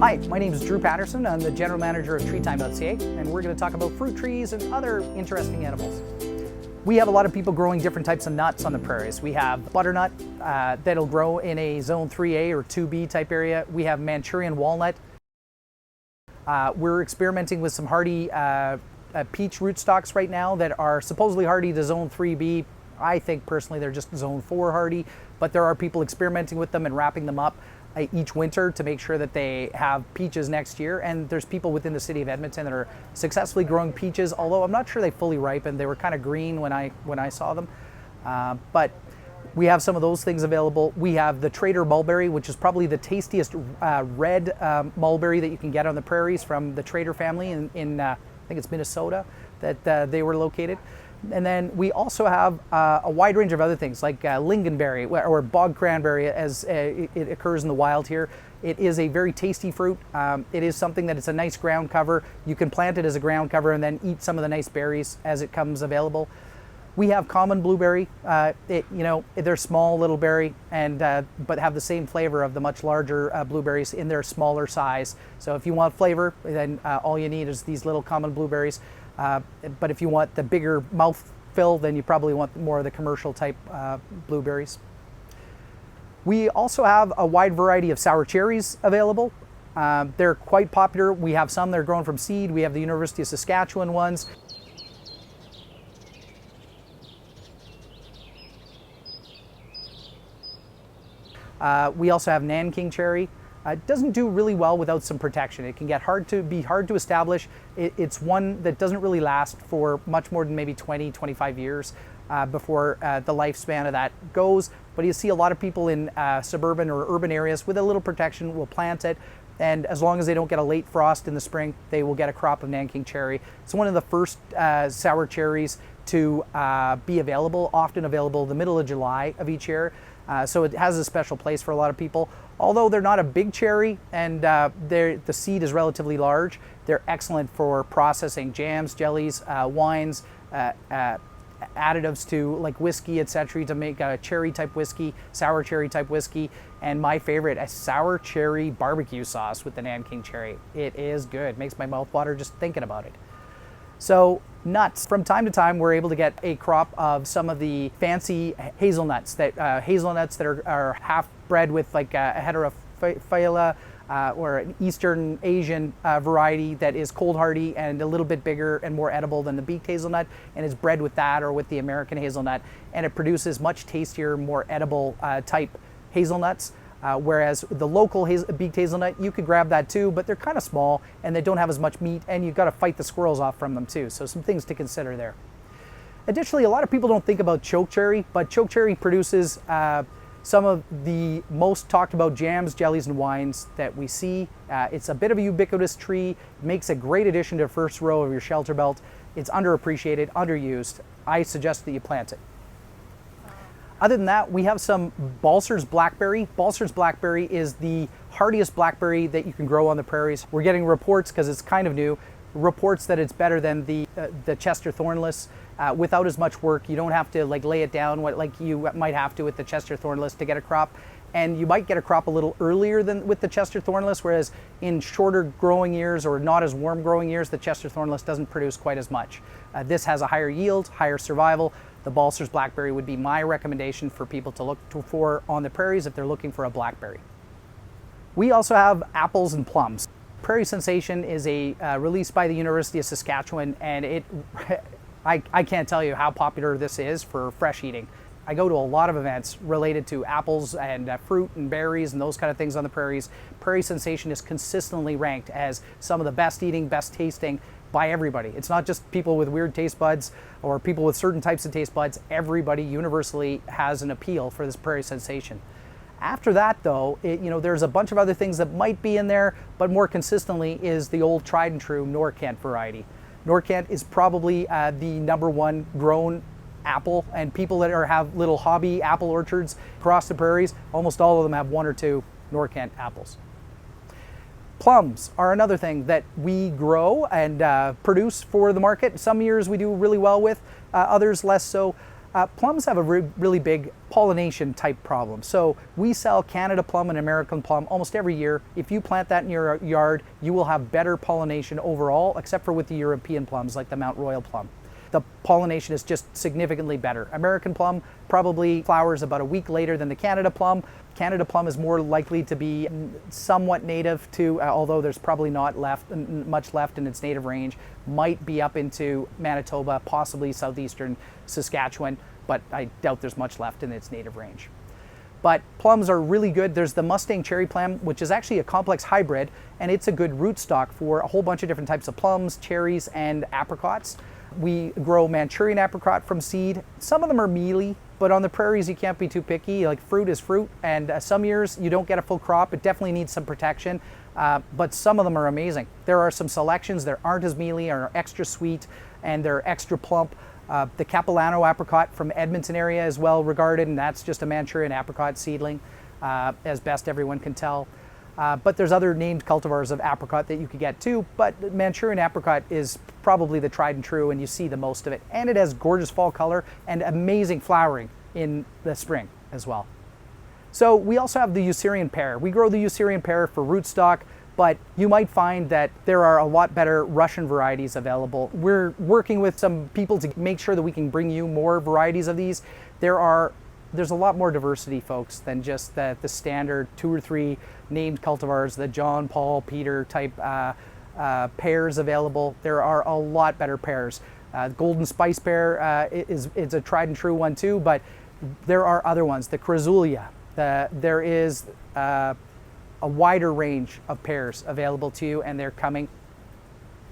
Hi, my name is Drew Patterson. I'm the General Manager of Treetime.ca, and we're going to talk about fruit trees and other interesting animals. We have a lot of people growing different types of nuts on the prairies. We have butternut that'll grow in a zone 3A or 2B type area. We have Manchurian walnut. We're experimenting with some hardy peach rootstocks right now that are supposedly hardy to zone 3B. I think personally they're just zone 4 hardy, but there are people experimenting with them and wrapping them up each winter to make sure that they have peaches next year. And there's people within the city of Edmonton that are successfully growing peaches, although I'm not sure they fully ripened. They were kind of green when I saw them. But we have some of those things available. We have the Trader mulberry, which is probably the tastiest red mulberry that you can get on the prairies from the Trader family in I think it's Minnesota that they were located. And then we also have a wide range of other things like lingonberry or bog cranberry as it occurs in the wild here. It is a very tasty fruit. It is something that it's a nice ground cover. You can plant it as a ground cover and then eat some of the nice berries as it comes available. We have common blueberry. They're small little berry and but have the same flavor of the much larger blueberries in their smaller size. So if you want flavor, then all you need is these little common blueberries. But if you want the bigger mouth fill, then you probably want more of the commercial type blueberries. We also have a wide variety of sour cherries available. They're quite popular. We have some that are grown from seed. We have the University of Saskatchewan ones. We also have Nanking cherry. It doesn't do really well without some protection. It can get hard to establish. It's one that doesn't really last for much more than maybe 20, 25 years before the lifespan of that goes. But you see a lot of people in suburban or urban areas with a little protection will plant it. And as long as they don't get a late frost in the spring, they will get a crop of Nanking cherry. It's one of the first sour cherries to be available, often available the middle of July of each year. So it has a special place for a lot of people. Although they're not a big cherry and the seed is relatively large, they're excellent for processing jams, jellies, wines, additives to like whiskey, etc., to make a cherry type whiskey, sour cherry type whiskey, and my favorite, a sour cherry barbecue sauce with the Nanking cherry. It is good. Makes my mouth water just thinking about it. So nuts. From time to time, we're able to get a crop of some of the fancy hazelnuts that are half bred with like a heterophylla or an Eastern Asian variety that is cold hardy and a little bit bigger and more edible than the beaked hazelnut, and is bred with that or with the American hazelnut, and it produces much tastier, more edible type hazelnuts. Whereas the local beaked hazelnut, you could grab that too, but they're kind of small and they don't have as much meat, and you've got to fight the squirrels off from them too. So some things to consider there. Additionally, a lot of people don't think about chokecherry, but chokecherry produces some of the most talked about jams, jellies, and wines that we see. It's a bit of a ubiquitous tree. It makes a great addition to the first row of your shelter belt. It's underappreciated, underused. I suggest that you plant it. Other than that, we have some Balser's blackberry. Balser's blackberry is the hardiest blackberry that you can grow on the prairies. We're getting reports, because it's kind of new, reports that it's better than the Chester thornless without as much work. You don't have to like lay it down like you might have to with the Chester thornless to get a crop. And you might get a crop a little earlier than with the Chester thornless, whereas in shorter growing years or not as warm growing years, the Chester thornless doesn't produce quite as much. This has a higher yield, higher survival. The Balser's blackberry would be my recommendation for people to look for on the prairies if they're looking for a blackberry. We also have apples and plums. Prairie Sensation is a release by the University of Saskatchewan, and I can't tell you how popular this is for fresh eating. I go to a lot of events related to apples and fruit and berries and those kind of things on the prairies. Prairie Sensation is consistently ranked as some of the best eating, best tasting by everybody. It's not just people with weird taste buds or people with certain types of taste buds. Everybody universally has an appeal for this Prairie Sensation. After that though, there's a bunch of other things that might be in there, but more consistently is the old tried and true Norkent variety. Norkent is probably the #1 grown apple, and people that have little hobby apple orchards across the prairies, almost all of them have 1 or 2 Norkent apples. Plums are another thing that we grow and produce for the market. Some years we do really well with, others less so. Plums have a really big pollination type problem. So we sell Canada plum and American plum almost every year. If you plant that in your yard, you will have better pollination overall, except for with the European plums like the Mount Royal plum. The pollination is just significantly better. American plum probably flowers about a week later than the Canada plum. Canada plum is more likely to be somewhat native to, although there's probably not much left in its native range, might be up into Manitoba, possibly southeastern Saskatchewan, but I doubt there's much left in its native range. But plums are really good. There's the Mustang cherry plum, which is actually a complex hybrid, and it's a good rootstock for a whole bunch of different types of plums, cherries, and apricots. We grow Manchurian apricot from seed. Some of them are mealy, but on the prairies you can't be too picky. Like, fruit is fruit, and some years you don't get a full crop. It definitely needs some protection, but some of them are amazing. There are some selections that aren't as mealy, are extra sweet, and they're extra plump. The Capilano apricot from Edmonton area is well regarded, and that's just a Manchurian apricot seedling, as best everyone can tell. But there's other named cultivars of apricot that you could get too, but Manchurian apricot is probably the tried and true, and you see the most of it. And it has gorgeous fall color and amazing flowering in the spring as well. So we also have the Usarian pear. We grow the Usarian pear for rootstock, but you might find that there are a lot better Russian varieties available. We're working with some people to make sure that we can bring you more varieties of these. There's a lot more diversity, folks, than just the standard 2 or 3 named cultivars, the John, Paul, Peter type pears available. There are a lot better pears. Golden Spice pear is a tried and true one too, but there are other ones. The Krazulia. There is a wider range of pears available to you, and they're coming.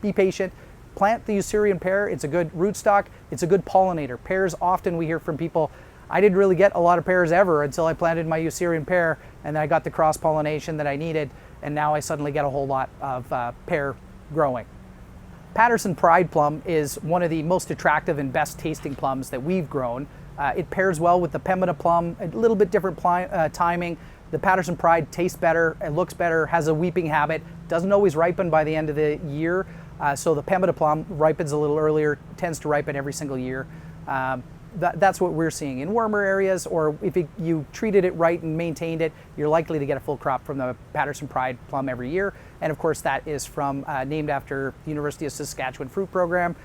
Be patient. Plant the Usarian pear. It's a good rootstock. It's a good pollinator. Pears, often we hear from people, I didn't really get a lot of pears ever until I planted my Usarian pear, and then I got the cross-pollination that I needed, and now I suddenly get a whole lot of pear growing. Patterson Pride plum is one of the most attractive and best tasting plums that we've grown. It pairs well with the Pemmican plum, a little bit different timing. The Patterson Pride tastes better, it looks better, has a weeping habit, doesn't always ripen by the end of the year. So the Pemmican plum ripens a little earlier, tends to ripen every single year. That's what we're seeing in warmer areas, or if you treated it right and maintained it, you're likely to get a full crop from the Patterson Pride plum every year. And of course, that is from named after the University of Saskatchewan fruit program,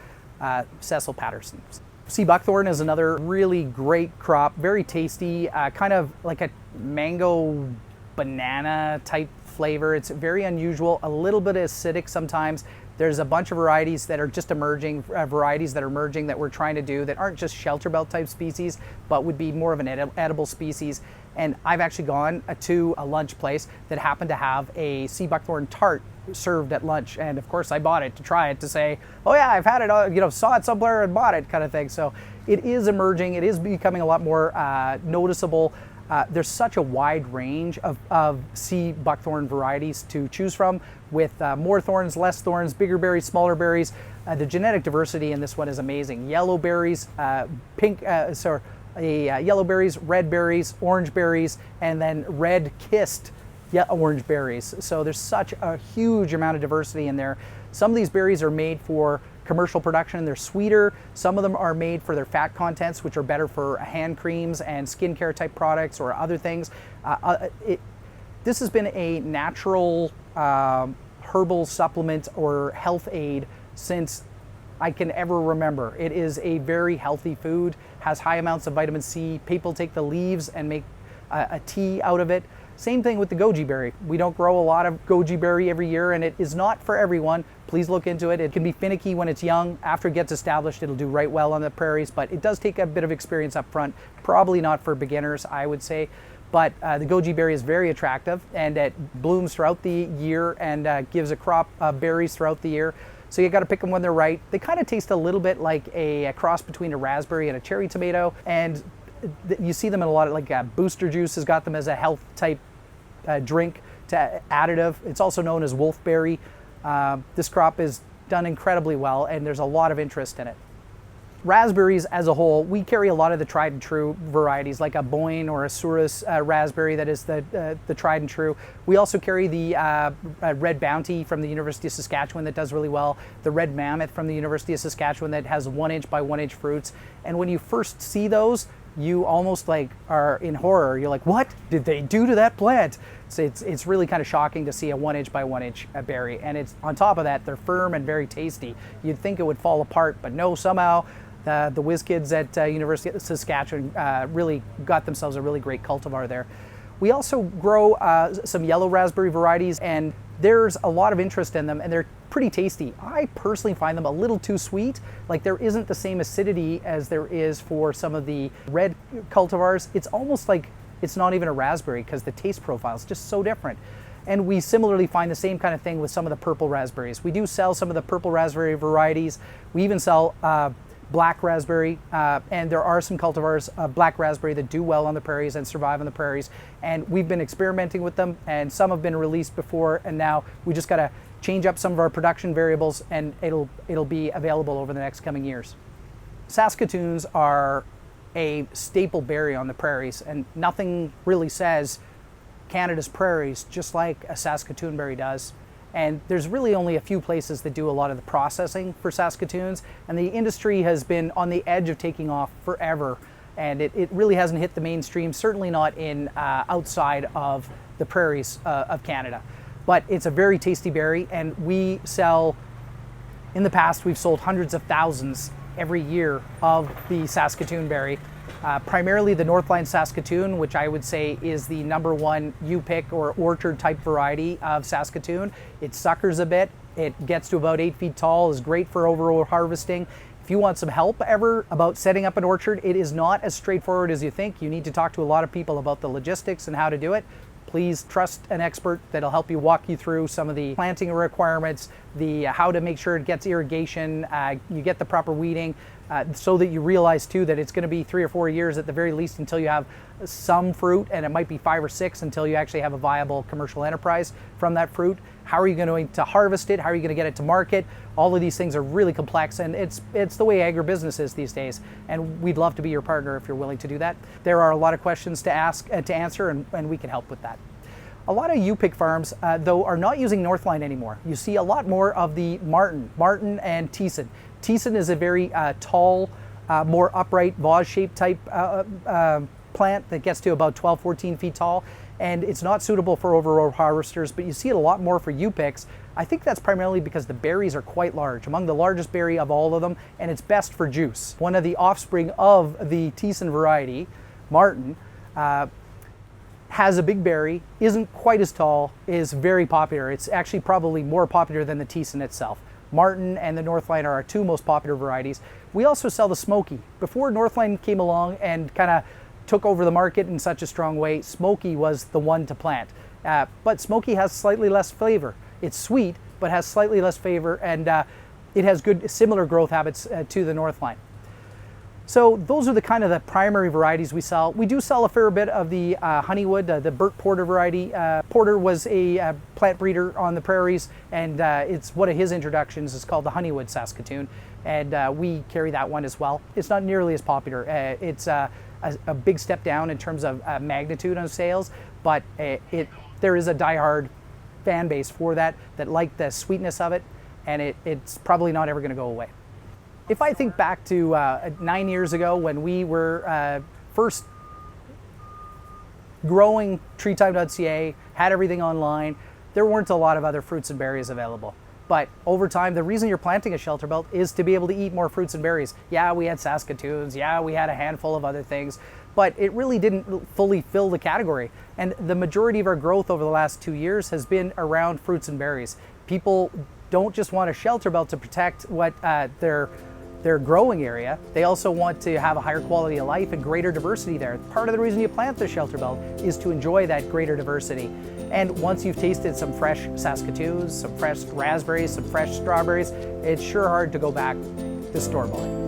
Cecil Patterson. Sea Buckthorn is another really great crop, very tasty, kind of like a mango banana type flavor. It's very unusual, a little bit acidic sometimes. There's a bunch of varieties that are just emerging, that we're trying to do that aren't just shelterbelt type species, but would be more of an edible species. And I've actually gone to a lunch place that happened to have a sea buckthorn tart served at lunch, and of course I bought it to try it, to say, oh yeah, I've had it, saw it somewhere and bought it, kind of thing. So it is emerging, it is becoming a lot more noticeable. There's such a wide range of sea buckthorn varieties to choose from, with more thorns, less thorns, bigger berries, smaller berries. The genetic diversity in this one is amazing. Yellow berries, yellow berries, red berries, orange berries, and then red kissed orange berries. So there's such a huge amount of diversity in there. Some of these berries are made for commercial production. They're sweeter. Some of them are made for their fat contents, which are better for hand creams and skincare type products or other things. This has been a natural herbal supplement or health aid since I can ever remember. It is a very healthy food, has high amounts of vitamin C. People take the leaves and make a tea out of it. Same thing with the Goji Berry. We don't grow a lot of Goji Berry every year, and it is not for everyone. Please look into it. It can be finicky when it's young. After it gets established, it'll do right well on the prairies, but it does take a bit of experience up front. Probably not for beginners, I would say. But the Goji Berry is very attractive, and it blooms throughout the year and gives a crop of berries throughout the year. So you got to pick them when they're right. They kind of taste a little bit like a cross between a raspberry and a cherry tomato, and you see them in a lot of, like, Booster Juice has got them as a health type drink to additive. It's also known as wolfberry. This crop is done incredibly well, and there's a lot of interest in it. Raspberries as a whole, we carry a lot of the tried and true varieties, like a Boyne or a Souris raspberry that is the tried and true. We also carry the Red Bounty from the University of Saskatchewan that does really well, the Red Mammoth from the University of Saskatchewan that has 1 inch by 1 inch fruits. And when you first see those, you almost like are in horror. You're like, what did they do to that plant? So it's really kind of shocking to see a 1 inch by 1 inch berry. And it's on top of that, they're firm and very tasty. You'd think it would fall apart, but no, somehow the whiz kids at University of Saskatchewan really got themselves a really great cultivar there. We also grow some yellow raspberry varieties, and there's a lot of interest in them, and they're pretty tasty. I personally find them a little too sweet. Like, there isn't the same acidity as there is for some of the red cultivars. It's almost like it's not even a raspberry because the taste profile is just so different. And we similarly find the same kind of thing with some of the purple raspberries. We do sell some of the purple raspberry varieties. We even sell black raspberry, and there are some cultivars of black raspberry that do well on the prairies and survive on the prairies. And we've been experimenting with them, and some have been released before, and now we just got to change up some of our production variables, and it'll be available over the next coming years. Saskatoons are a staple berry on the prairies, and nothing really says Canada's prairies just like a Saskatoon berry does. And there's really only a few places that do a lot of the processing for Saskatoons, and the industry has been on the edge of taking off forever, and it really hasn't hit the mainstream, certainly not in outside of the prairies of Canada. But it's a very tasty berry, and we sell, in the past we've sold hundreds of thousands every year of the Saskatoon berry. Primarily the Northline Saskatoon, which I would say is the #1 U-pick or orchard type variety of Saskatoon. It suckers a bit. It gets to about 8 feet tall, is great for overall harvesting. If you want some help ever about setting up an orchard, it is not as straightforward as you think. You need to talk to a lot of people about the logistics and how to do it. Please trust an expert that'll help you walk you through some of the planting requirements, the how to make sure it gets irrigation, you get the proper weeding, so that you realize too that it's going to be 3 or 4 years at the very least until you have some fruit, and it might be 5 or 6 until you actually have a viable commercial enterprise from that fruit. How are you going to harvest it? How are you going to get it to market? All of these things are really complex, and it's the way agribusiness is these days, and we'd love to be your partner if you're willing to do that. There are a lot of questions to ask to answer, and we can help with that. A lot of U-pick farms, though, are not using Northline anymore. You see a lot more of the Martin and Teeson. Teeson is a very tall, more upright, vase-shaped type plant that gets to about 12, 14 feet tall, and it's not suitable for overrow harvesters, but you see it a lot more for U-picks. I think that's primarily because the berries are quite large, among the largest berry of all of them, and it's best for juice. One of the offspring of the Teeson variety, Martin, has a big berry, isn't quite as tall, is very popular. It's actually probably more popular than the Teeson itself. Martin and the Northline are our 2 most popular varieties. We also sell the Smoky. Before Northline came along and kind of took over the market in such a strong way, Smoky was the one to plant. But Smoky has slightly less flavor. It's sweet, but has slightly less flavor, and it has good similar growth habits to the Northline. So those are the kind of the primary varieties we sell. We do sell a fair bit of the Honeywood, the Burt Porter variety. Porter was a plant breeder on the prairies, and it's one of his introductions. It's called the Honeywood Saskatoon, and we carry that one as well. It's not nearly as popular. It's a big step down in terms of magnitude on sales, but there is a diehard fan base for that like the sweetness of it, and it's probably not ever going to go away. If I think back to 9 years ago when we were first growing Treetime.ca, had everything online, there weren't a lot of other fruits and berries available. But over time, the reason you're planting a shelter belt is to be able to eat more fruits and berries. Yeah, we had Saskatoons, yeah, we had a handful of other things, but it really didn't fully fill the category. And the majority of our growth over the last 2 years has been around fruits and berries. People don't just want a shelter belt to protect what their growing area. They also want to have a higher quality of life and greater diversity there. Part of the reason you plant the shelter belt is to enjoy that greater diversity. And once you've tasted some fresh Saskatoons, some fresh raspberries, some fresh strawberries, it's sure hard to go back to store-bought.